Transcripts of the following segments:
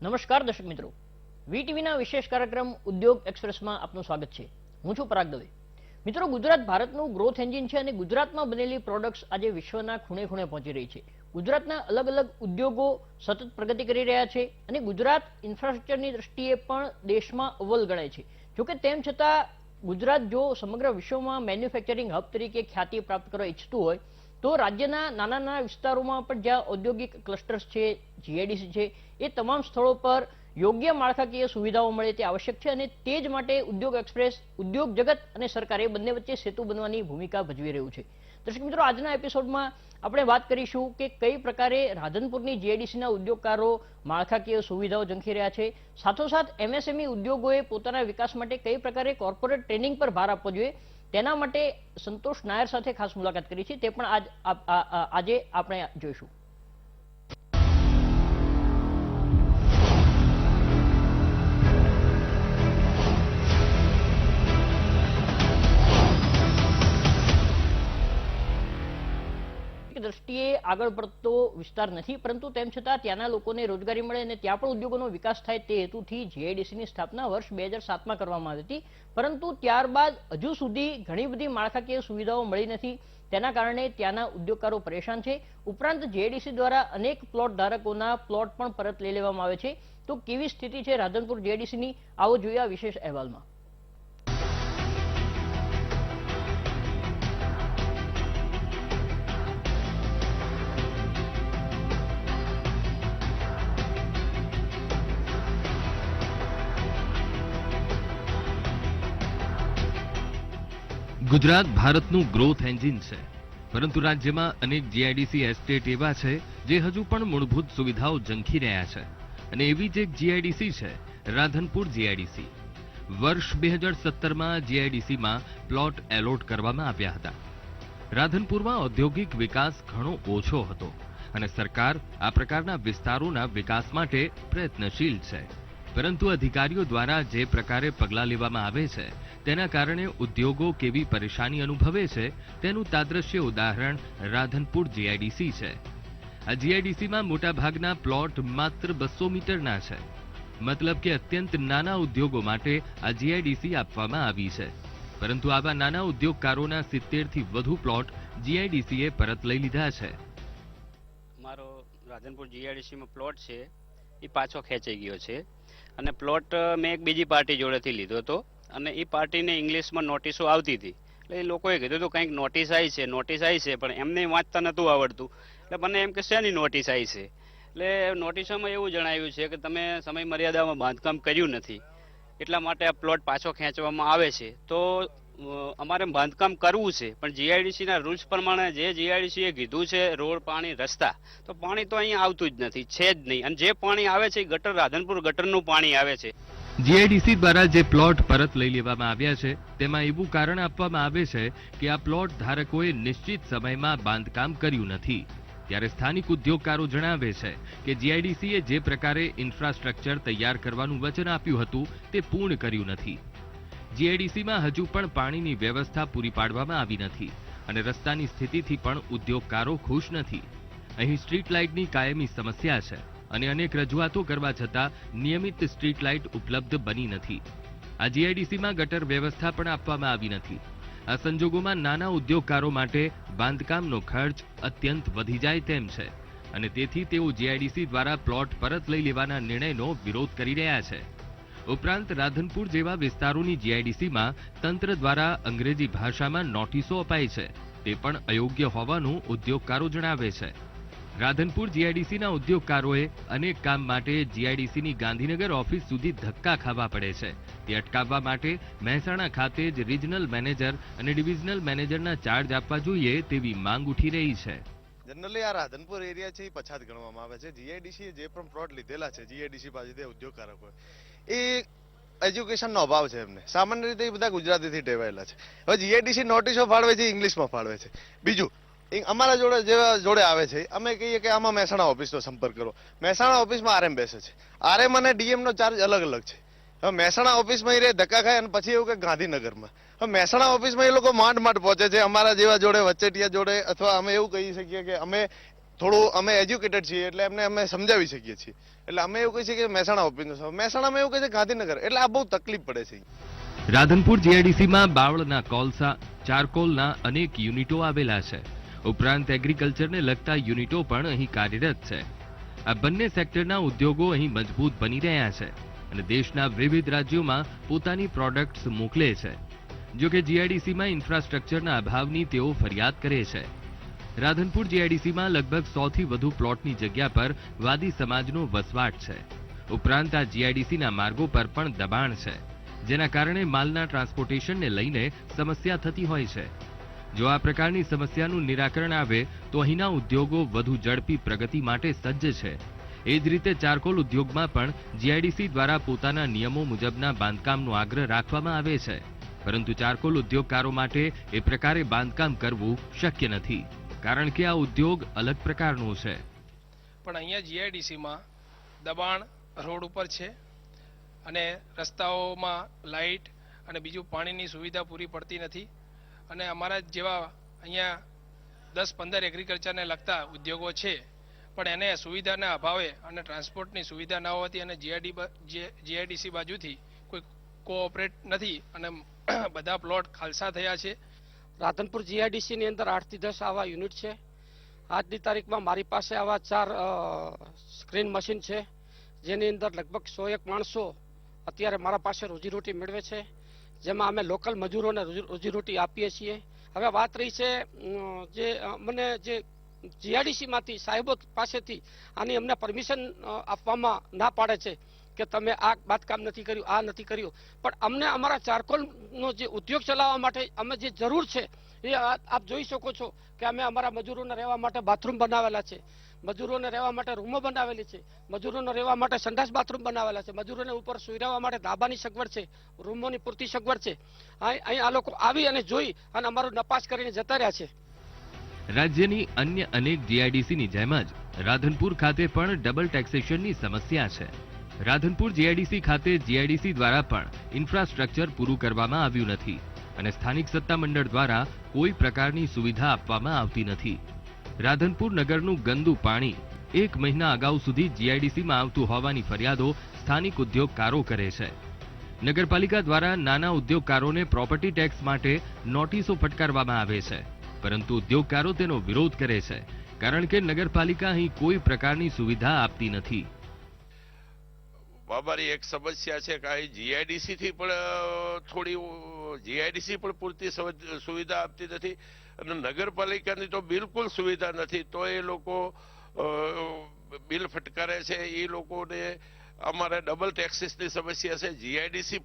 નમસ્કાર દર્શક મિત્રો, વીટીવીના વિશેષ કાર્યક્રમ ઉદ્યોગ એક્સપ્રેસમાં આપનું સ્વાગત છે. હું છું પરાગ દવે. મિત્રો, ગુજરાત ભારતનું ગ્રોથ એન્જિન છે અને ગુજરાતમાં બનેલી પ્રોડક્ટ્સ આજે વિશ્વના ખૂણે ખૂણે પહોંચી રહી છે. ગુજરાતના અલગ અલગ ઉદ્યોગો સતત પ્રગતિ કરી રહ્યા છે અને ગુજરાત ઇન્ફ્રાસ્ટ્રક્ચરની દ્રષ્ટિએ પણ દેશમાં અવ્વલ ગણાય છે. જોકે તેમ છતાં ગુજરાત જો સમગ્ર વિશ્વમાં મેન્યુફેક્ચરિંગ હબ તરીકે ખ્યાતિ પ્રાપ્ત કરવા ઈચ્છતું હોય તો રાજ્યના નાના નાના વિસ્તારોમાં પણ જ્યાં ઔદ્યોગિક ક્લસ્ટર્સ છે, જીઆઈડીસી છે, એ તમામ સ્થળો પર યોગ્ય માળખાકીય સુવિધાઓ મળે તે આવશ્યક છે અને તે જ માટે ઉદ્યોગ એક્સપ્રેસ ઉદ્યોગ જગત અને સરકારે બંને વચ્ચે સેતુ બનવાની ભૂમિકા ભજવી રહ્યું છે. દર્શક મિત્રો, આજના એપિસોડમાં આપણે વાત કરીશું કે કઈ પ્રકારે રાધનપુરની જીઆઈડીસીના ઉદ્યોગકારો માળખાકીય સુવિધાઓ ઝંખી રહ્યા છે, સાથોસાથ એમએસએમઈ ઉદ્યોગોએ પોતાના વિકાસ માટે કઈ પ્રકારે કોર્પોરેટ ટ્રેનિંગ પર ભાર આપવો જોઈએ તેના માટે સંતોષ નાયર સાથે ખાસ મુલાકાત કરી છે. તે પણ આજે આપણે જોઈશું. દ્રષ્ટિએ આગળ પડતો વિસ્તાર નથી, પરંતુ તેમ છતાં ત્યાંના લોકોને રોજગારી મળે અને ત્યાં પણ ઉદ્યોગોનો વિકાસ થાય તે હેતુથી જીઆઈડીસીની સ્થાપના વર્ષ 2007માં કરવામાં આવી હતી. પરંતુ ત્યારબાદ હજુ સુધી ઘણી બધી માળખાકીય સુવિધાઓ મળી નથી. તેના કારણે ત્યાંના ઉદ્યોગકારો પરેશાન છે. ઉપરાંત જીઆઈડીસી દ્વારા અનેક પ્લોટ ધારકોના પ્લોટ પણ પરત લઈ લેવામાં આવે છે. તો કેવી સ્થિતિ છે રાધનપુર જીઆઈડીસીની, આવો જોઈએ આ વિશેષ અહેવાલમાં. ગુજરાત ભારતનું ગ્રોથ એન્જિન છે, પરંતુ રાજ્યમાં અનેક જીઆઈડીસી એસ્ટેટ એવા છે જે હજુ પણ મૂળભૂત સુવિધાઓ ઝંખી રહ્યા છે અને એવી જ એક જીઆઈડીસી છે રાધનપુર જીઆઈડીસી. વર્ષ 2017માં જીઆઈડીસીમાં પ્લોટ એલોટ કરવામાં આવ્યા હતા. રાધનપુરમાં ઔદ્યોગિક વિકાસ ઘણો ઓછો હતો અને સરકાર આ પ્રકારના વિસ્તારોના વિકાસ માટે પ્રયત્નશીલ છે, પરંતુ અધિકારીઓ દ્વારા જે પ્રકારે પગલાં લેવામાં આવે છે તેના કારણે ઉદ્યોગો કેવી પરેશાની અનુભવે છે તેનું તાદ્રશ્ય ઉદાહરણ રાધનપુર જીઆઈડીસી છે. આ જીઆઈડીસીમાં મોટાભાગના પ્લોટ માત્ર 200 મીટરના છે. મતલબ કે અત્યંત નાના ઉદ્યોગો માટે આ જીઆઈડીસી આપવામાં આવી છે, પરંતુ આવા નાના ઉદ્યોગકારોના 70 થી વધુ પ્લોટ જીઆઈડીસીએ પરત લઈ લીધા છે. મારો રાધનપુર જીઆઈડીસીમાં પ્લોટ છે એ પાછો ખેંચાઈ ગયો છે અને પ્લોટ મેં એક બીજી પાર્ટી જોડેથી લીધો હતો અને એ પાર્ટીને ઇંગ્લિશમાં નોટિસો આવતી હતી. એટલે એ લોકોએ કીધું હતું કંઈક નોટિસ આવી છે, પણ એમને વાંચતા નહોતું આવડતું. એટલે મને એમ કે શેની નોટિસ આવી છે? એટલે નોટિસોમાં એવું જણાવ્યું છે કે તમે સમય મર્યાદામાં બાંધકામ કર્યું નથી, એટલા માટે આ પ્લોટ પાછો ખેંચવામાં આવે છે. તો અમારે બાંધકામ કરવું છે, પણ જીઆઈડીસીના રૂલ્સ પ્રમાણે જે જીઆઈડીસીએ કીધું છે રોડ, પાણી, રસ્તા, તો પાણી તો અહીંયા આવતું જ નથી, છે જ નહીં. અને જે પાણી આવે છે એ ગટર, રાધનપુર ગટરનું પાણી આવે છે. જીઆઈડીસી દ્વારા જે પ્લોટ પરત લઈ લેવામાં આવ્યા છે તેમાં એવું કારણ આપવામાં આવે છે કે આ પ્લોટ ધારકોએ નિશ્ચિત સમયમાં બાંધકામ કર્યું નથી. ત્યારે સ્થાનિક ઉદ્યોગકારો જણાવે છે કે જીઆઈડીસીએ જે પ્રકારે ઇન્ફ્રાસ્ટ્રક્ચર તૈયાર કરવાનું વચન આપ્યું હતું તે પૂર્ણ કર્યું નથી. જીઆઈડીસીમાં હજુ પણ પાણીની વ્યવસ્થા પૂરી પાડવામાં આવી નથી અને રસ્તાની સ્થિતિથી પણ ઉદ્યોગકારો ખુશ નથી. અહીં સ્ટ્રીટ લાઇટની કાયમી સમસ્યા છે અને અનેક રજૂઆતો કરવા છતાં નિયમિત સ્ટ્રીટ લાઇટ ઉપલબ્ધ બની નથી. આ જીઆઈડીસીમાં ગટર વ્યવસ્થા પણ આપવામાં આવી નથી. આ સંજોગોમાં નાના ઉદ્યોગકારો માટે બાંધકામનો ખર્ચ અત્યંત વધી જાય તેમ છે અને તેથી તેઓ જીઆઈડીસી દ્વારા પ્લોટ પરત લઈ લેવાના નિર્ણયનો વિરોધ કરી રહ્યા છે. ઉપરાંત રાધનપુર જેવા વિસ્તારોની જીઆઈડીસીમાં તંત્ર દ્વારા અંગ્રેજી ભાષામાં નોટિસો અપાઈ છે, તે પણ અયોગ્ય હોવાનું ઉદ્યોગકારો જણાવે છે. રાધનપુર જીઆઈડીસીના ઉદ્યોગકારોએ અનેક કામ માટે જીઆઈડીસીની ગાંધીનગર ઓફિસ સુધી ધક્કા ખાવા પડે છે. તે અટકાવવા માટે મહેસાણા ખાતે જ રિજનલ મેનેજર અને ડિવિઝનલ મેનેજરના ચાર્જ આપવા જોઈએ તેવી માંગ ઉઠી રહી છે. જનરલી આ રાધનપુર એરિયા છે એ પછાત ગણવામાં આવે છે. જીઆઈડીસી જે પણ પ્લોટ લીધેલા છે જીઆઈડીસી પાસેથી ઉદ્યોગકારો એ એજ્યુકેશનનો અભાવ છે. એમને સામાન્ય રીતે એ બધા ગુજરાતીથી ટેવાયેલા છે. હવે જીઆઈડીસી નોટિસો ફાળવે છે, ઇંગ્લિશમાં ફાળવે છે. બીજું અમારા જોડે આવે છે, અમે કહીએ કે આમાં મહેસાણા ઓફિસનો સંપર્ક કરો. મહેસાણા ઓફિસમાં આરએમ બેસે છે. આરએમ અને ડીએમ નો ચાર્જ અલગ અલગ છે. હવે મહેસાણા ઓફિસમાં એ ધક્કા ખાય અને પછી એવું કે ગાંધીનગરમાં. હવે મહેસાણા ઓફિસમાં એ લોકો માંડ પહોંચે છે. અમારા જેવા જોડે, વચેટિયા જોડે, અથવા અમે એવું કહી શકીએ કે અમે થોડું અમે એજ્યુકેટેડ છીએ એટલે એમને અમે સમજાવી શકીએ છીએ. એટલે અમે એવું કહીએ છીએ કે મહેસાણા ઓપિનિયન છે, મહેસાણામાં એવું કહે છે ગાંધીનગર, એટલે આ બહુ તકલીફ પડે છે. રાધનપુર જીઆઈડીસીમાં બાવળના કોલસા, ચારકોલના અનેક યુનિટો આવેલા છે. ઉપરાંત એગ્રીકલ્ચરને લગતા યુનિટો પણ અહીં કાર્યરત છે. આ બંને સેક્ટરના ઉદ્યોગો અહીં મજબૂત બની રહ્યા છે અને દેશના વિવિધ રાજ્યોમાં પોતાની પ્રોડક્ટ્સ મોકલે છે. જો કે જીઆઈડીસીમાં ઇન્ફ્રાસ્ટ્રક્ચરના અભાવની તેઓ ફરિયાદ કરે છે. રાધનપુર જીઆઈડીસીમાં લગભગ 100 થી વધુ પ્લોટની જગ્યા પર વાદી સમાજનો વસવાટ છે. ઉપરાંત આ જીઆઈડીસીના માર્ગો પર પણ દબાણ છે, જેના કારણે માલના ટ્રાન્સપોર્ટેશનને લઈને સમસ્યા થતી હોય છે. જો આ પ્રકારની સમસ્યાનું નિરાકરણ આવે તો અહીંના ઉદ્યોગો વધુ ઝડપી પ્રગતિ માટે સજ્જ છે. એ જ રીતે ચારકોલ ઉદ્યોગમાં પણ જીઆઈડીસી દ્વારા પોતાના નિયમો મુજબના બાંધકામનો આગ્રહ રાખવામાં આવે છે, પરંતુ ચારકોલ ઉદ્યોગકારો માટે એ પ્રકારે બાંધકામ કરવું શક્ય નથી, કારણ કે આ ઉદ્યોગ અલગ પ્રકારનો છે. પણ અહીંયા જીઆઈડીસીમાં દબાણ રોડ ઉપર છે અને રસ્તાઓમાં લાઇટ અને બીજું પાણીની સુવિધા પૂરી પડતી નથી. અને અમારા જેવા અહીંયા 10-15 એગ્રીકલ્ચરને લગતા ઉદ્યોગો છે, પણ એને સુવિધાના અભાવે અને ટ્રાન્સપોર્ટની સુવિધા ન હોવાથી અને જીઆઈડીસી બાજુથી કોઈ કોઓપરેટ નથી અને બધા પ્લોટ ખાલસા થયા છે. રાધનપુર જીઆઈડીસીની અંદર 8 થી 10 આવા યુનિટ છે. આજની તારીખમાં મારી પાસે આવા 4 સ્ક્રીન મશીન છે, જેની અંદર લગભગ 101 માણસો અત્યારે મારા પાસે રોજીરોટી મેળવે છે, જેમાં અમે લોકલ મજૂરોને રોજીરોટી આપીએ છીએ. હવે વાત રહી છે મને જે જીઆઈડીસીમાંથી સાહેબો પાસેથી આની અમને પરમિશન આપવામાં ના પાડે છે કે તમે આ બાંધકામ નથી કર્યું, આ નથી કર્યું, પણ અમને અમારા ચારકોલનો જે ઉદ્યોગ ચલાવવા માટે અમે જે જરૂર છે એ આપ જોઈ શકો છો કે અમે અમારા મજૂરોને રહેવા માટે બાથરૂમ બનાવેલા છે, મજૂરોને રહેવા માટે રૂમો બનાવેલી છે, મજૂરોને રહેવા માટે સંડાસ બાથરૂમ બનાવેલા છે, મજૂરોને ઉપર સુઈ રહેવા માટે ધાબાની સગવડ છે, રૂમોની પૂરતી સગવડ છે. અહીં આ લોકો આવી અને જોઈ અને અમારું નપાસ કરીને જતા રહ્યા છે. રાજ્યની અન્ય અનેક જીઆઈડીસીની જેમ જ રાધનપુર ખાતે પણ ડબલ ટેક્સેશનની સમસ્યા છે. રાધનપુર જીઆઈડીસી ખાતે જીઆઈડીસી દ્વારા પણ ઇન્ફ્રાસ્ટ્રક્ચર પૂરું કરવામાં આવ્યું નથી અને સ્થાનિક સત્તામંડળ દ્વારા કોઈ પ્રકારની સુવિધા આપવામાં આવતી નથી. રાધનપુર નગરનું ગંદુ પાણી 1 મહિના અગાઉ સુધી જીઆઈડીસીમાં આવતું હોવાની ફરિયાદો સ્થાનિક ઉદ્યોગકારો કરે છે. નગરપાલિકા દ્વારા નાના ઉદ્યોગકારોને પ્રોપર્ટી ટેક્સ માટે નોટિસો ફટકારવામાં આવે છે, પરંતુ ઉદ્યોગકારો તેનો વિરોધ કરે છે, કારણ કે નગરપાલિકા અહીં કોઈ પ્રકારની સુવિધા આપતી નથી. અમારી એક સમસ્યા છે કે અહીં જીઆઈડીસી થી પણ જીઆઈડીસી પણ પૂરતી સુવિધા આપતી નથી અને નગરપાલિકાની તો બિલકુલ સુવિધા નથી. તો એ લોકો બિલ ફટકારે છે. એ લોકોને અમારે ડબલ ટેક્સીસની સમસ્યા છે. જીઆઈડીસી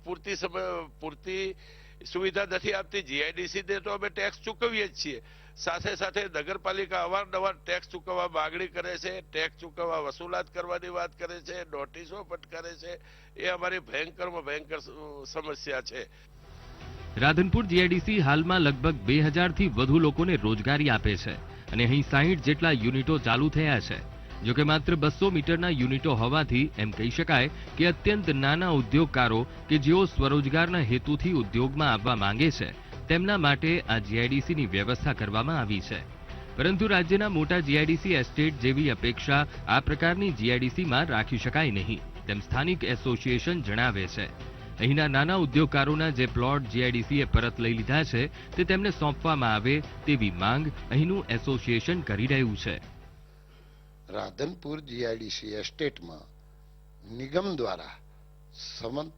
પૂરતી સુવિધા નથી આપતી. જીઆઈડીસી ને તો અમે ટેક્સ ચૂકવીએ જ છીએ, સાથે સાથે નગરપાલિકા અવારનવાર ટેક્સ ચૂકવવા માગણી કરે છે, ટેક્સ ચૂકવવા વસૂલાત કરવાની વાત કરે છે, નોટિસો ફટકારે છે. એ અમારી ભયંકરમાં ભયંકર સમસ્યા છે. રાધનપુર જીઆઈડીસી હાલમાં લગભગ 2000 થી વધુ લોકોને રોજગારી આપે છે અને અહીં 60 જેટલા યુનિટો ચાલુ થયા છે. જો કે માત્ર 200 મીટરના યુનિટો હોવાથી એમ કહી શકાય કે અત્યંત નાના ઉદ્યોગકારો કે જેઓ સ્વરોજગારના હેતુથી ઉદ્યોગમાં આવવા માંગે છે તેમના માટે આ જીઆઈડીસીની વ્યવસ્થા કરવામાં આવી છે. પરંતુ રાજ્યના મોટા જીઆઈડીસી એસ્ટેટ જેવી અપેક્ષા આ પ્રકારની જીઆઈડીસીમાં રાખી શકાય નહીં, તેમ સ્થાનિક એસોસિએશન જણાવે છે. અહીંના નાના ઉદ્યોગકારોના જે પ્લોટ જીઆઈડીસીએ પરત લઈ લીધા છે તે તેમને સોંપવામાં આવે તેવી માંગ અહીંનું એસોસિએશન કરી રહ્યું છે. રાધનપુર જીઆઈડીસી એસ્ટેટમાં નિગમ દ્વારા સન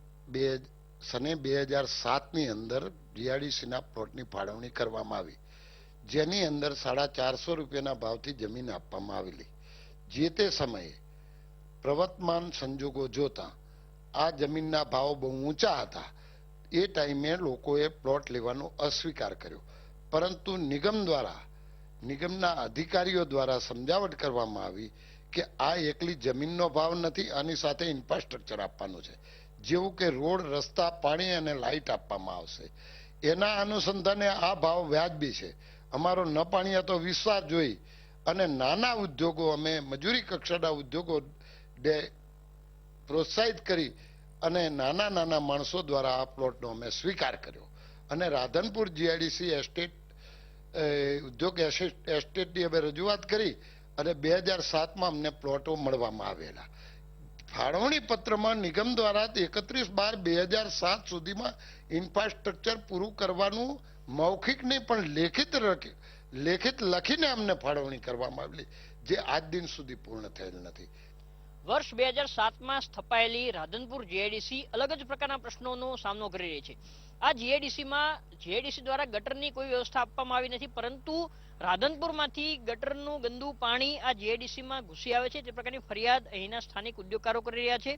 2007ની અંદર જીઆઈડીસીના પ્લોટની ફાળવણી કરવામાં આવી, જેની અંદર 450 રૂપિયાના ભાવથી જમીન આપવામાં આવેલી. જે તે સમયે પ્રવર્તમાન સંજોગો જોતા આ જમીનના ભાવ બહુ ઊંચા હતા. એ ટાઈમે લોકોએ પ્લોટ લેવાનો અસ્વીકાર કર્યો, પરંતુ નિગમના અધિકારીઓ દ્વારા સમજાવટ કરવામાં આવી કે આ એકલી જમીનનો ભાવ નથી, આની સાથે ઇન્ફ્રાસ્ટ્રક્ચર આપવાનું છે, જેવું કે રોડ, રસ્તા, પાણી અને લાઇટ આપવામાં આવશે. એના અનુસંધાને આ ભાવ વ્યાજબી છે. અમારો ન પાણીયા તો વિશ્વાસ જોઈ અને નાના ઉદ્યોગો, અમે મજૂરી કક્ષાના ઉદ્યોગો પ્રોત્સાહિત કરી અને નાના માણસો દ્વારા આ પ્લોટનો અમે સ્વીકાર કર્યો અને રાધનપુર જીઆઈડીસી એસ્ટેટ ઉદ્યોગ એસ્ટેટની અમે રજૂઆત કરી અને 2007માં અમને પ્લોટો મળવામાં આવેલા. ફાળવણી પત્રમાં નિગમ દ્વારા 31/12/2007 સુધીમાં ઇન્ફ્રાસ્ટ્રક્ચર પૂરું કરવાનું મૌખિક નહીં પણ લેખિત લખીને અમને ફાળવણી કરવામાં આવેલી, જે આજ દિન સુધી પૂર્ણ થયેલ નથી. વર્ષ 2007માં સ્થપાયેલી રાધનપુર જીઆઈડીસી અલગ જ પ્રકારના પ્રશ્નોનો સામનો કરી રહી છે. આ જીઆઈડીસી દ્વારા ગટરની કોઈ વ્યવસ્થા આપવામાં આવી નથી, પરંતુ રાધનપુરમાંથી ગટરનું ગંદુ પાણી આ જીઆઈડીસીમાં ઘૂસી આવે છે તે પ્રકારની ફરિયાદ અહીંના સ્થાનિક ઉદ્યોગકારો કરી રહ્યા છે.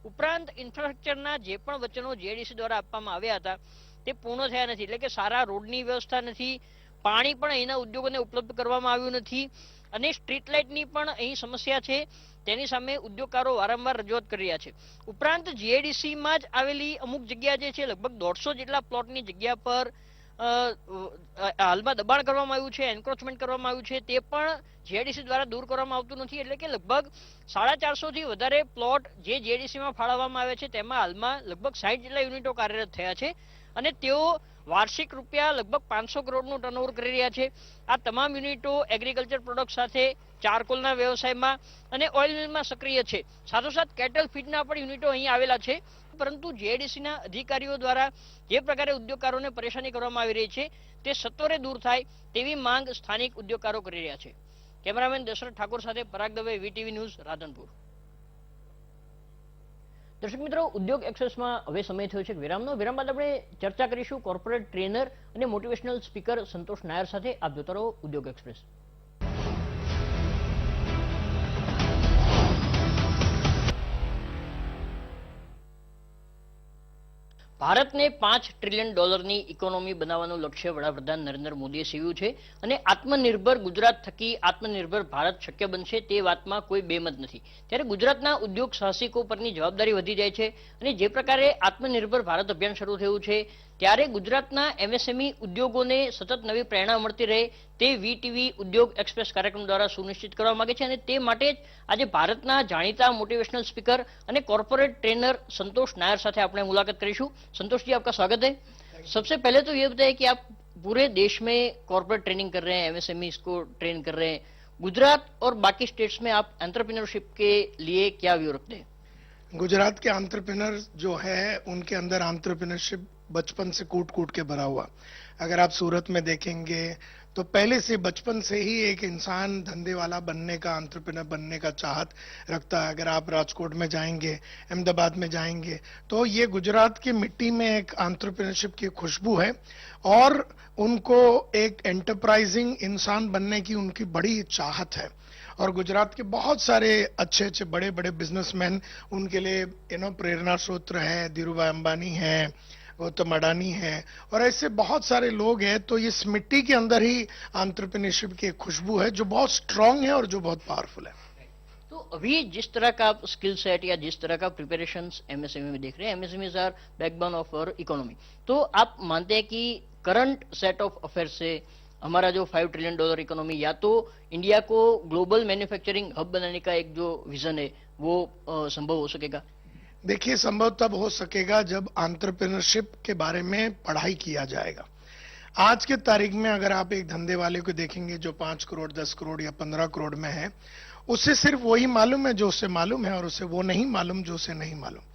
ઉપરાંત ઇન્ફ્રાસ્ટ્રક્ચરના જે પણ વચનો જીઆઈડીસી દ્વારા આપવામાં આવ્યા હતા તે પૂર્ણ થયા નથી, એટલે કે સારા રોડની વ્યવસ્થા નથી, પાણી પણ અહીંના ઉદ્યોગોને ઉપલબ્ધ કરવામાં આવ્યું નથી અને સ્ટ્રીટ લાઇટની પણ અહીં સમસ્યા છે. તેની સામે ઉદ્યોગકારો વારંવાર રજૂઆત કરી રહ્યા છે. ઉપરાંત જીઆઈડીસીમાં જ આવેલી અમુક જગ્યા જે છે, લગભગ 150 જેટલા પ્લોટની જગ્યા પર હાલમાં દબાણ કરવામાં આવ્યું છે, એન્ક્રોચમેન્ટ કરવામાં આવ્યું છે, તે પણ જીઆઈડીસી દ્વારા દૂર કરવામાં આવતું નથી. એટલે કે લગભગ 450 થી વધારે પ્લોટ જે જીઆઈડીસીમાં ફાળવવામાં આવે છે તેમાં હાલમાં લગભગ 60 જેટલા યુનિટો કાર્યરત થયા છે અને તેઓ વાર્ષિક રૂપિયા લગભગ 500 કરોડનું ટર્નઓવર કરી રહ્યા છે. આ તમામ યુનિટો એગ્રીકલ્ચર પ્રોડક્ટ સાથે ચારકોલના વ્યવસાયમાં અને ઓઇલ મિલમાં સક્રિય છે. સાથોસાથ કેટલ ફીડના પણ યુનિટો અહીં આવેલા છે. પરંતુ જીઆઈડીસીના અધિકારીઓ દ્વારા જે પ્રકારે ઉદ્યોગકારોને પરેશાની કરવામાં આવી રહી છે તે સત્વરે દૂર થાય તેવી માંગ સ્થાનિક ઉદ્યોગકારો કરી રહ્યા છે. કેમેરામેન દશરથ ઠાકોર સાથે પરાગ દવે, વીટીવી ન્યૂઝ, રાધનપુર. દર્શક મિત્રો, ઉદ્યોગ એક્સપ્રેસમાં હવે સમય થયો છે વિરામનો. વિરામ બાદ આપણે ચર્ચા કરીશું કોર્પોરેટ ટ્રેનર અને મોટિવેશનલ સ્પીકર સંતોષ નાયર સાથે. આપ જોતા રહો ઉદ્યોગ એક્સપ્રેસ. ભારતને $5 ટ્રિલિયન ઇકોનોમી બનાવવાનું લક્ષ્ય વડાપ્રધાન નરેન્દ્ર મોદીએ સેવ્યું છે અને આત્મનિર્ભર ગુજરાત થકી આત્મનિર્ભર ભારત શક્ય બનશે તે વાતમાં કોઈ બેમત નથી. ત્યારે ગુજરાતના ઉદ્યોગ સાહસિકો પરની જવાબદારી વધી જાય છે અને જે પ્રકારે આત્મનિર્ભર ભારત અભિયાન શરૂ થયું છે ત્યારે ગુજરાતના એમએસએમઈ ઉદ્યોગોને સતત નવી પ્રેરણા મળતી રહે તે વીટીવી ઉદ્યોગ એક્સપ્રેસ કાર્યક્રમ દ્વારા સુનિશ્ચિત કરવા માંગે છે અને તે માટે જ આજે ભારતના જાણીતા મોટિવેશનલ स्पीकर અને કોર્पोरेट ट्रेनर संतोष नायर साथ આપણે मुलाकात કરીશું. संतोष जी, आपका स्वागत है. सबसे पहले तो ये बताइए कि आप पूरे देश में कॉर्पोरेट ट्रेनिंग कर रहे हैं, एमएसएमई को ट्रेन कर रहे हैं. गुजरात और बाकी स्टेट्स में आप एंटरप्रेन्योरशिप के लिए क्या व्यू रखते हैं? गुजरात के एंटरप्रेन्योर जो है उनके अंदर एंटरप्रेन्योरशिप बचपन से कूट कूट के भरा हुआ. अगर आप सूरत में देखेंगे तो पहले से बचपन से ही एक इंसान धंधे वाला बनने का, एंटरप्रेन्योर बनने का चाहत रखता है. अगर आप राजकोट में जाएंगे, अहमदाबाद में जाएंगे तो ये गुजरात की मिट्टी में एक एंटरप्रेन्योरशिप की खुशबू है और उनको एक एंटरप्राइजिंग इंसान बनने की उनकी बड़ी चाहत है. और गुजरात के बहुत सारे अच्छे अच्छे बड़े बड़े बिजनेसमैन उनके लिए प्रेरणा स्रोत है. धीरूभाई अंबानी है, गौतम अडानी है और ऐसे बहुत सारे लोग हैं. तो इस मिट्टी के अंदर ही एंटरप्रेन्योरशिप की खुशबू है जो बहुत स्ट्रांग है और जो बहुत पावरफुल है. तो अभी जिस तरह का आप स्किल सेट या जिस तरह का प्रिपरेशन एमएसएमई में देख रहे हैं, MSMEs are backbone of our economy, तो आप मानते हैं कि करंट सेट ऑफ अफेयर से हमारा जो $5 ट्रिलियन इकोनॉमी या तो इंडिया को ग्लोबल मैन्युफैक्चरिंग हब बनाने का एक जो विजन है वो संभव हो सकेगा? देखिए, संभव तब हो सकेगा जब एंटरप्रेन्योरशिप के बारे में पढ़ाई किया जाएगा. आज के तारीख में अगर आप एक धंधे वाले को देखेंगे जो 5 करोड़ 10 करोड़ या 15 करोड़ में है, उसे सिर्फ वही मालूम है जो उसे मालूम है और उसे वो नहीं मालूम जो उसे नहीं मालूम.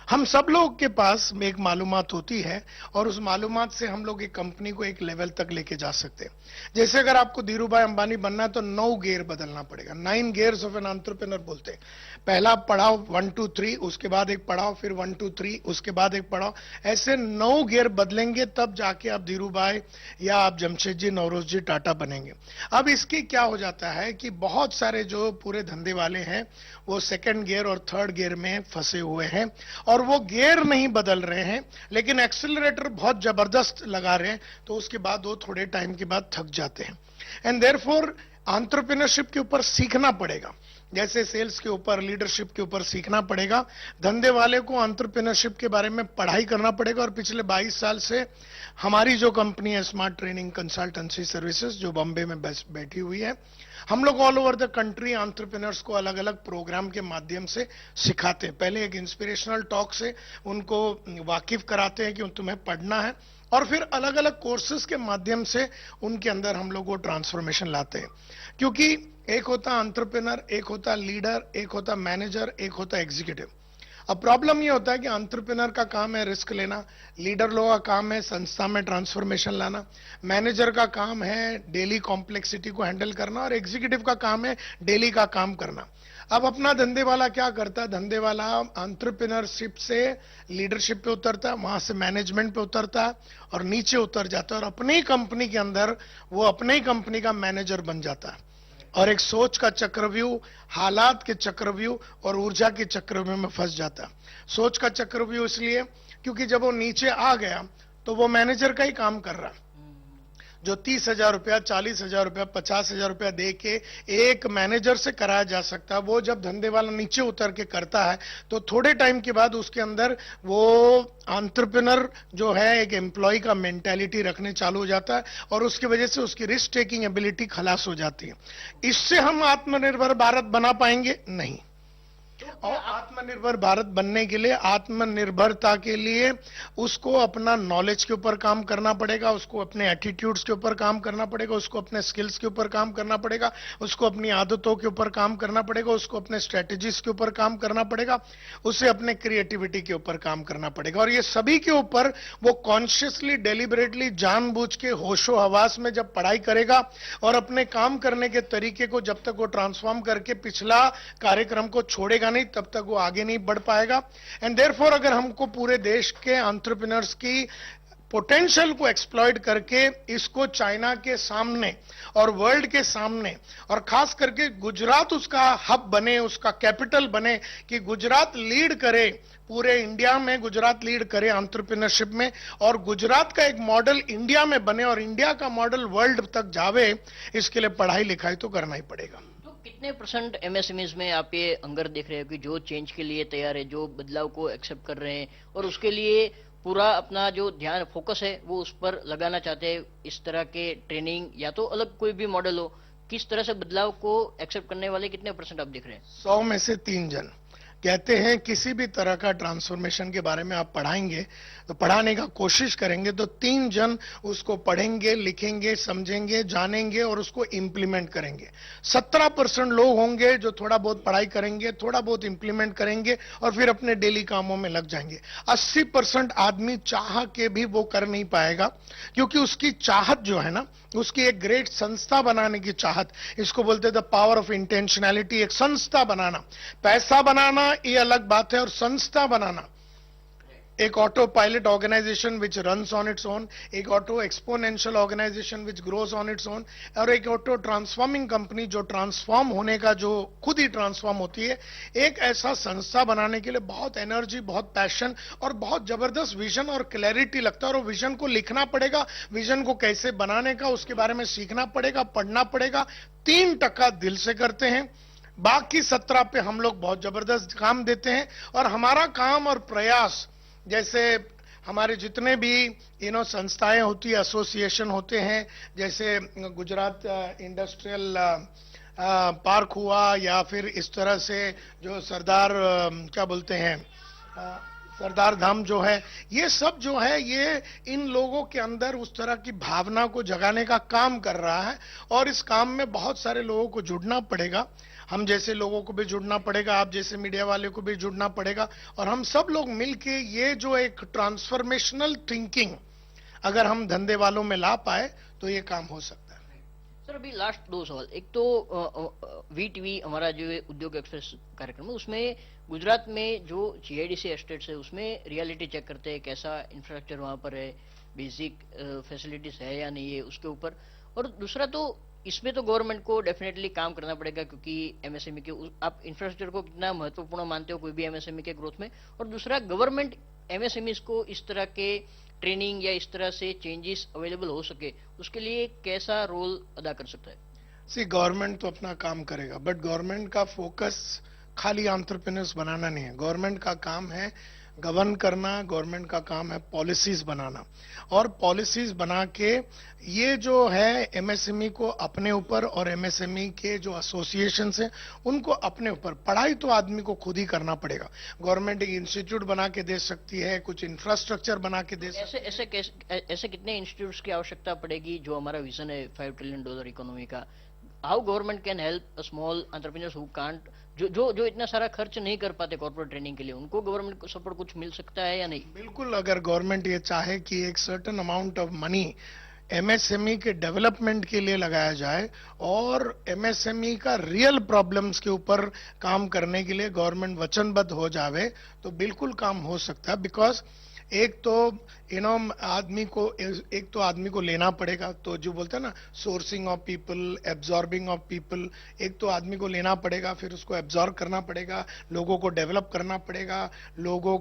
हम सब लोग के पास एक मालूमात होती है और उस मालूमात से हम लोग एक कंपनी को एक लेवल तक लेके जा सकते हैं. जैसे अगर आपको धीरूभाई अंबानी बनना है तो 9 गियर बदलना पड़ेगा. 9 गियर्स ऑफ एन एंटरप्रेन्योर बोलते हैं. पहला पड़ाव 1 2 3, उसके बाद एक पड़ाव, फिर 1 2 3, उसके बाद एक पड़ाव. ऐसे 9 गियर बदलेंगे तब जाके आप धीरूभाई या आप जमशेद जी, नौरोज जी, टाटा बनेंगे. अब इसकी क्या हो जाता है कि बहुत सारे जो पूरे धंधे वाले हैं वो 2nd गियर और 3rd गियर में फंसे हुए हैं और वो गियर नहीं बदल रहे हैं लेकिन एक्सीलरेटर बहुत जबरदस्त लगा रहे हैं. तो उसके बाद वो थोड़े टाइम के बाद थक जाते हैं. एंड देयरफॉर एंटरप्रेन्योरशिप के ऊपर सीखना पड़ेगा. जैसे सेल्स के ऊपर, लीडरशिप के ऊपर सीखना पड़ेगा. धंधे वाले को एंटरप्रेन्योरशिप के बारे में पढ़ाई करना पड़ेगा. और पिछले 22 साल से हमारी जो कंपनी है स्मार्ट ट्रेनिंग कंसल्टेंसी सर्विसेज जो बॉम्बे में बैठी हुई है, हम लोग all over the country entrepreneurs को अलग अलग प्रोग्राम के माध्यम से सिखाते हैं। पहले एक इंस्पिरेशनल टॉक से उनको वाकिफ कराते हैं कि तुम्हें पढ़ना है, और फिर अलग अलग कोर्सेज के माध्यम से उनके अंदर हम लोग वो ट्रांसफॉर्मेशन लाते हैं। क्योंकि एक होता एंटरप्रेन्योर, एक होता लीडर, एक होता मैनेजर, एक होता एग्जीक्यूटिव। अब प्रॉब्लम ये होता है कि एंटरप्रेन्योर का काम है रिस्क लेना, लीडर लोगों का काम है संस्था में ट्रांसफॉर्मेशन लाना, मैनेजर का काम है डेली कॉम्प्लेक्सिटी को हैंडल करना, और एग्जीक्यूटिव का काम है डेली का काम करना। अब अपना धंधे वाला क्या करता है? धंधे वाला एंटरप्रेन्योरशिप से लीडरशिप पे उतरता है, वहां से मैनेजमेंट पे उतरता है और नीचे उतर जाता है, और अपनी कंपनी के अंदर वो अपनी कंपनी का मैनेजर बन जाता है, और एक सोच का चक्रव्यूह, हालात के चक्रव्यूह और ऊर्जा के चक्रव्यूह में फंस जाता है। सोच का चक्रव्यूह इसलिए क्योंकि जब वो नीचे आ गया तो वो मैनेजर का ही काम कर रहा, जो 30,000 रुपया, 40,000 रुपया, 50,000 रुपया दे के एक मैनेजर से कराया जा सकता है, वो जब धंधे वाला नीचे उतर के करता है तो थोड़े टाइम के बाद उसके अंदर वो एंटरप्रेन्योर जो है एक एम्प्लॉय का मेंटालिटी रखने चालू हो जाता है, और उसकी वजह से उसकी रिस्क टेकिंग एबिलिटी खलास हो जाती है। इससे हम आत्मनिर्भर भारत बना पाएंगे नहीं। और आत्मनिर्भर भारत बनने के लिए, आत्मनिर्भरता के लिए उसको अपना नॉलेज के ऊपर काम करना पड़ेगा, उसको अपने एटीट्यूड्स के ऊपर काम करना पड़ेगा, उसको अपने स्किल्स के ऊपर काम करना पड़ेगा, उसको अपनी आदतों के ऊपर काम करना पड़ेगा, उसको अपने स्ट्रेटजीज के ऊपर काम करना पड़ेगा, उसे अपने क्रिएटिविटी के ऊपर काम करना पड़ेगा। और ये सभी के ऊपर वो कॉन्शियसली, डेलिबरेटली, जानबूझ के, होशो हवास में जब पढ़ाई करेगा और अपने काम करने के तरीके को जब तक वो ट्रांसफॉर्म करके पिछला कार्यक्रम को छोड़ेगा नहीं, तब तक वो आगे नहीं बढ़ पाएगा। एंड देयरफॉर अगर हमको पूरे देश के एंटरप्रेन्योर्स की पोटेंशियल को एक्सप्लॉइट करके इसको चाइना के सामने और वर्ल्ड के सामने, और खास करके गुजरात उसका हब बने, उसका कैपिटल बने, कि गुजरात लीड करे पूरे इंडिया में, गुजरात लीड करे एंटरप्रेन्योरशिप में, और गुजरात का एक मॉडल इंडिया में बने और इंडिया का मॉडल वर्ल्ड तक जावे, इसके लिए पढ़ाई लिखाई तो करना ही पड़ेगा। कितने परसेंट एमएसएमईज में आप ये अंगर देख रहे हो कि जो चेंज के लिए तैयार है, जो बदलाव को एक्सेप्ट कर रहे हैं और उसके लिए पूरा अपना जो ध्यान, फोकस है वो उस पर लगाना चाहते हैं? इस तरह के ट्रेनिंग या तो अलग कोई भी मॉडल हो, किस तरह से बदलाव को एक्सेप्ट करने वाले कितने परसेंट आप देख रहे हैं? 100 में से 3 जन कहते हैं किसी भी तरह का ट्रांसफॉर्मेशन के बारे में आप पढ़ाएंगे, तो पढ़ाने का कोशिश करेंगे तो 3 जन उसको पढ़ेंगे, लिखेंगे, समझेंगे, जानेंगे और उसको इंप्लीमेंट करेंगे। 17% लोग होंगे जो थोड़ा बहुत पढ़ाई करेंगे, थोड़ा बहुत इंप्लीमेंट करेंगे और फिर अपने डेली कामों में लग जाएंगे। 80% आदमी चाह के भी वो कर नहीं पाएगा, क्योंकि उसकी चाहत जो है ना, उसकी एक ग्रेट संस्था बनाने की चाहत, इसको बोलते हैं द पावर ऑफ इंटेंशनैलिटी। एक संस्था बनाना, पैसा बनाना ये अलग बात है, और संस्था बनाना, एक auto pilot organisation which runs on its own, एक auto exponential organisation which grows on its own, और एक ऑटो ट्रांसफॉर्मिंग कंपनी जो ट्रांसफॉर्म होने का, जो खुद ही ट्रांसफॉर्म होती है। एक ऐसा संस्था बनाने के लिए बहुत एनर्जी, बहुत पैशन और बहुत जबरदस्त विजन और क्लैरिटी लगता है, और विजन को लिखना पड़ेगा, विजन को कैसे बनाने का उसके बारे में सीखना पड़ेगा, पढ़ना पड़ेगा। 3% दिल से करते हैं, बाकी 17 पे हम लोग बहुत जबरदस्त काम देते हैं। और हमारा काम और प्रयास, जैसे हमारे जितने भी संस्थाएं होती है, एसोसिएशन होते हैं, जैसे गुजरात इंडस्ट्रियल पार्क हुआ, या फिर इस तरह से जो सरदार क्या बोलते हैं सरदार धाम जो है, ये सब जो है ये इन लोगों के अंदर उस तरह की भावना को जगाने का काम कर रहा है। और इस काम में बहुत सारे लोगों को जुड़ना पड़ेगा, हम जैसे लोगों को भी जुड़ना पड़ेगा, आप जैसे मीडिया वाले को भी जुड़ना पड़ेगा, और हम सब लोग मिलके ये जो एक ट्रांसफॉर्मेशनल थिंकिंग अगर हम धंधे वालों में ला पाए तो ये काम हो सकता है। सर, अभी लास्ट 2 सवाल। एक तो वीटीवी हमारा जो उद्योग एक्सप्रेस कार्यक्रम है, उसमें गुजरात में जो जीआईडीसी एस्टेट्स है उसमें रियलिटी चेक करते हैं, कैसा इंफ्रास्ट्रक्चर वहां पर है, बेसिक फैसिलिटीज है या नहीं है उसके ऊपर। और दूसरा तो इसमें तो गवर्नमेंट को डेफिनेटली काम करना पड़ेगा, क्योंकि एमएसएमई के आप इंफ्रास्ट्रक्चर को कितना महत्वपूर्ण मानते हो कोई भी एमएसएमई के ग्रोथ में। और दूसरा, गवर्नमेंट एमएसएमई को इस तरह के ट्रेनिंग या इस तरह से चेंजेस अवेलेबल हो सके, उसके लिए कैसा रोल अदा कर सकता है? सी, गवर्नमेंट तो अपना काम करेगा, बट गवर्नमेंट का फोकस खाली एंटरप्रेन्योर्स बनाना नहीं है। गवर्नमेंट का काम है गवर्न करना, गवर्नमेंट का काम है पॉलिसीज बनाना, और पॉलिसीज बना के ये जो है एमएसएमई को अपने ऊपर और एमएसएमई के जो एसोसिएशंस हैं उनको अपने ऊपर, पढ़ाई तो आदमी को खुद ही करना पड़ेगा। गवर्नमेंट एक इंस्टीट्यूट बना के दे सकती है, कुछ इंफ्रास्ट्रक्चर बना के दे सकती ऐसे कितने इंस्टीट्यूट्स की आवश्यकता पड़ेगी जो हमारा विजन है $5 ट्रिलियन इकोनॉमी का? How government can help small entrepreneurs who can't, जो इतना सारा खर्च नहीं कर पाते कॉर्पोरेट ट्रेनिंग के लिए, उनको गवर्नमेंट को सपोर्ट कुछ मिल सकता है या नहीं? बिल्कुल, अगर गवर्नमेंट ये चाहे कि एक certain amount of money MSME के डेवलपमेंट के लिए लगाया जाए और एमएसएमई का रियल प्रॉब्लम्स के ऊपर काम करने के लिए गवर्नमेंट वचनबद्ध हो जावे तो बिल्कुल काम हो सकता है। बिकॉज एक तो आदमी को लेना पड़ेगा, तो जो बोलते हैं ना sourcing of people, absorbing of people, एक तो आदमी को लेना पड़ेगा, फिर उसको एब्जॉर्ब करना पड़ेगा, लोगों को डेवलप करना पड़ेगा, लोगों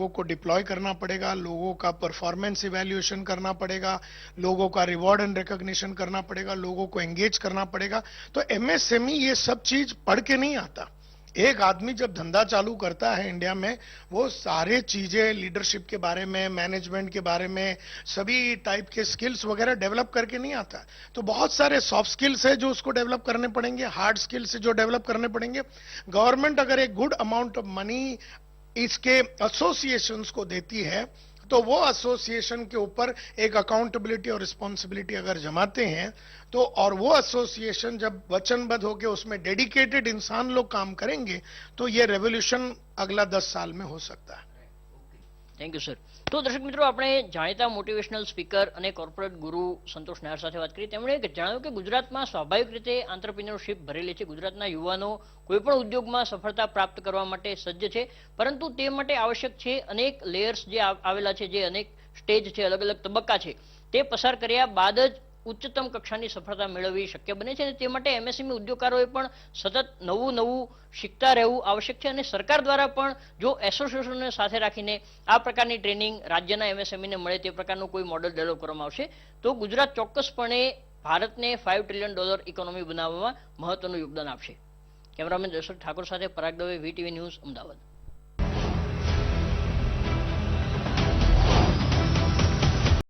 को डिप्लॉय करना पड़ेगा, लोगों का परफॉर्मेंस इवैल्यूएशन करना पड़ेगा, लोगों का रिवॉर्ड एंड रिकॉग्निशन करना पड़ेगा, लोगों को एंगेज करना पड़ेगा। तो एमएसएमई ये सब चीज पढ़ के नहीं आता। एक आदमी जब धंधा चालू करता है इंडिया में, वो सारे चीजें लीडरशिप के बारे में, मैनेजमेंट के बारे में, सभी टाइप के स्किल्स वगैरह डेवलप करके नहीं आता। तो बहुत सारे सॉफ्ट स्किल्स है जो उसको डेवलप करने पड़ेंगे, हार्ड स्किल्स जो डेवलप करने पड़ेंगे। गवर्नमेंट अगर एक गुड अमाउंट ऑफ मनी इसके एसोसिएशंस को देती है तो वो एसोसिएशन के ऊपर एक अकाउंटेबिलिटी और रिस्पॉन्सिबिलिटी अगर जमाते हैं तो, और वो एसोसिएशन जब वचनबद्ध होकर उसमें डेडिकेटेड इंसान लोग काम करेंगे तो ये रेवोल्यूशन अगला 10 साल में हो सकता है। Thank you sir. તો દર્શક મિત્રો, આપણે જાણીતા મોટિવેશનલ સ્પીકર અને કોર્પોરેટ ગુરુ સંતોષ નાયર સાથે વાત કરી। તેમણે જણાવ્યું કે ગુજરાતમાં સ્વાભાવિક રીતે આંતરપ્રિન્યોરશિપ ભરેલી છે। ગુજરાતના યુવાનો કોઈપણ ઉદ્યોગમાં સફળતા પ્રાપ્ત કરવા માટે સજ્જ છે, પરંતુ તે માટે આવશ્યક છે અનેક લેયર્સ જે આવેલા છે, જે અનેક સ્ટેજ છે, અલગ અલગ તબક્કા છે, તે પસાર કર્યા બાદ જ ઉચ્ચતમ કક્ષાની સફળતા મેળવવી શક્ય બને છે। અને તે માટે એમએસએમઈ ઉદ્યોગકારોએ પણ સતત નવું શીખતા રહેવું આવશ્યક છે। અને સરકાર દ્વારા પણ જો એસોસિએશનને સાથે રાખીને આ પ્રકારની ટ્રેનિંગ રાજ્યના એમએસએમઈને મળે તે પ્રકારનું કોઈ મોડેલ ડેવલપ કરવામાં આવશે તો ગુજરાત ચોક્કસપણે ભારતને $5 ટ્રિલિયન ઇકોનોમી બનાવવામાં મહત્વનું યોગદાન આપશે। કેમેરામેન દશરથ ઠાકોર સાથે પરાગ દવે, વીટીવી ન્યૂઝ, અમદાવાદ।